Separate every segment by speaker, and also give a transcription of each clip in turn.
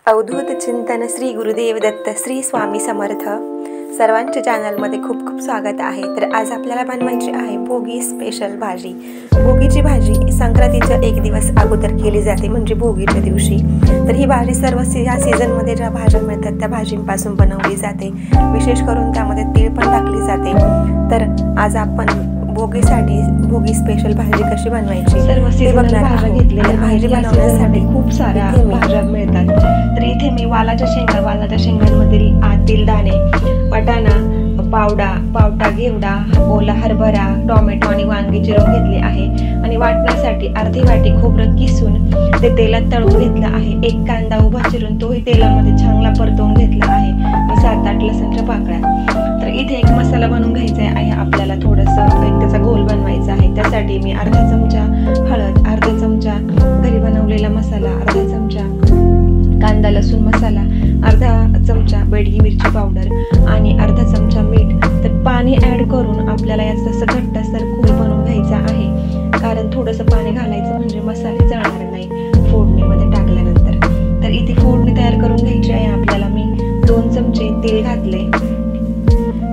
Speaker 1: अवधूत चिंतन श्री गुरुदेव दत्त श्री स्वामी समर्थ सर्वांच्या चॅनलमध्ये खूप खूप स्वागत आहे। तर आज आपल्याला बनवायची आहे भोगी स्पेशल भाजी। भोगीची भाजी संक्रांतीच्या एक दिवस अगोदर केली जाते, म्हणजे भोगीच्या दिवशी। तर ही भाजी सर्व या सीझनमध्ये ज्या भाज्या मिळतात त्या भाजींपासून बनवली जाते। विशेष करून त्यामध्ये तीळ पण टाकली जाते। तर आज आपण भोगीसाठी भोगी स्पेशल भाजी कशी बनवायची
Speaker 2: सर्व सीझनल भाज्या घेतलेल्या भाजी बनवण्यासाठी खूप साऱ्या भाज्या मिळतात। तर इथे मी वालाच्या शेंगांमधील आतील दाणे, वाटाणा, पावटा घेवडा, ओला हरभरा, टोमॅटो आणि वांगी चिरून घेतले आहे। आणि वाटण्यासाठी अर्धी वाटी खोबरं किसून ते तेलात तळून घेतलं आहे। एक कांदा उभा चिरून तोही तेलामध्ये चांगला परतवून घेतला आहे आणि 7-8 लसूणच्या पाकळ्या। तर इथे एक मसाला बनवून घ्यायचा आहे आपल्याला। थोडंसं एक त्याचा घोल बनवायचा आहे। त्यासाठी मी अर्धा चमचा हळद, अर्धा चमचा घरी बनवलेला मसाला, अर्धा चमचा कांदा लसूण मसाला, अर्धा चमचा बेडगी मिरची पावडर आणि अर्धा चमचा मीठ। तर पाणी ॲड करून आपल्याला याचं असं घट्टसर घोल बनवून घ्यायचा आहे, कारण थोडंसं पाणी घालायचं म्हणजे मसाले जळणार नाही फोडणीमध्ये टाकल्यानंतर। तर इथे फोडणी तयार करून घ्यायची आहे आपल्याला। मी 2 चमचे तेल घातले,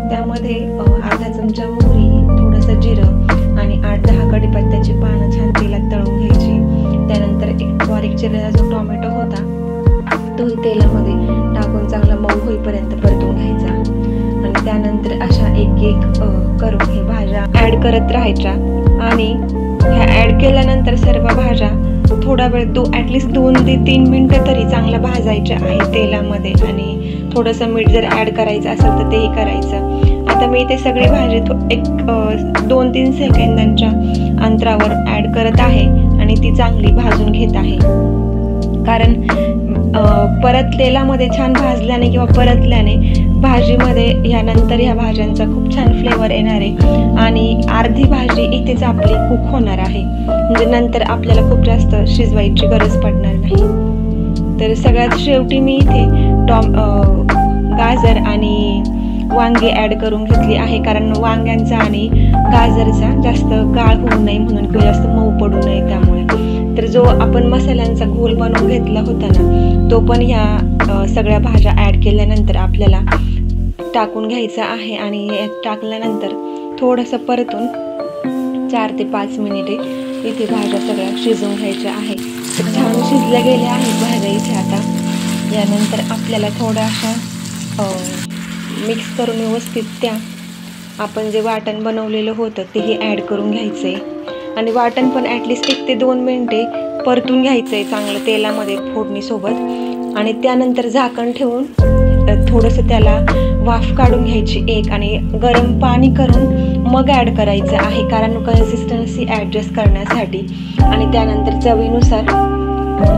Speaker 2: त्यामध्ये अर्धा चमचा मोहरी, थोडंसं जिरं आणि 8-10 कढीपत्त्याची पानं छान तेलात तळून घ्यायची। त्यानंतर एक बारीक चिरलेला जो टोमॅटो होता तोही तेलामध्ये टाकून चांगला मऊ होईपर्यंत परतून घ्यायचा। आणि त्यानंतर अशा एक करून हे भाज्या ॲड करत राहायच्या। आणि ह्या ॲड केल्यानंतर सर्व भाज्या थोडा वेळ ॲटलिस्ट 2 ते 3 मिनिटं तरी चांगल्या भाजायच्या आहे तेलामध्ये। आणि थोडंसं मीठ जर ॲड करायचं असेल तर तेही करायचं। आता मी ते सगळी भाजी 2-3 सेकंदांच्या अंतरावर ॲड करत आहे आणि ती चांगली भाजून घेत आहे। कारण परत तेलामध्ये छान भाजल्याने किंवा परतल्याने भाजीमध्ये यानंतर ह्या भाज्यांचा खूप छान फ्लेवर येणार आहे आणि अर्धी भाजी इथेच आपली कुक होणार आहे, म्हणजे नंतर आपल्याला खूप जास्त शिजवायची गरज पडणार नाही। तर सगळ्यात शेवटी मी इथे गाजर आणि वांगी ॲड करून घेतली आहे, कारण वांग्यांचा आणि गाजरचा जास्त गाळ होऊ नये म्हणून, किंवा जास्त मऊ पडू नये त्यामुळे। तर जो आपण मसाल्यांचा घोल बनवून घेतला होता ना, तो पण ह्या सगळ्या भाज्या ॲड केल्यानंतर आपल्याला टाकून घ्यायचा आहे। आणि टाकल्यानंतर थोडंसं परतून 4 ते 5 मिनिटे इथे भाज्या सगळ्या शिजवून घ्यायच्या आहे। तर छान शिजल्या गेल्या आहेत भाज्या इथे। आता यानंतर आपल्याला थोड्याशा मिक्स करून व्यवस्थित त्या आपण जे वाटण बनवलेलं होतं तेही ॲड करून घ्यायचं आहे। आणि वाटण पण ॲटलिस्ट 1 ते 2 मिनिटे परतून घ्यायचं आहे चांगलं तेलामध्ये फोडणीसोबत। आणि त्यानंतर झाकण ठेवून थोडंसं त्याला वाफ काढून घ्यायची एक, आणि गरम पाणी करून मग ॲड करायचं आहे, कारण कन्सिस्टन्सी ॲडजस्ट करण्यासाठी। आणि त्यानंतर चवीनुसार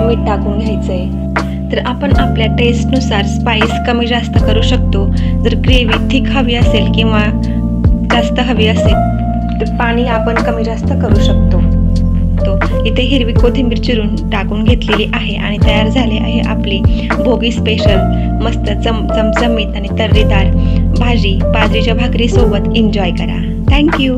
Speaker 2: मीठ टाकून घ्यायचं आहे। तर आपण आपल्या टेस्टनुसार स्पाइस कमी जास्त करू शकतो। जर ग्रेव्ही थिक हवी असेल किंवा जास्त हवी असेल तर पाणी आपण कमी जास्त करू शकतो। तो इथे हिरवी कोथिंबीर चिरून टाकून घेतलेली आहे आणि तयार झाली आहे आपली भोगी स्पेशल मस्त चमचमीत आणि तर्रीदार भाजी। बाजरीच्या भाकरीसोबत एन्जॉय करा। थँक्यू।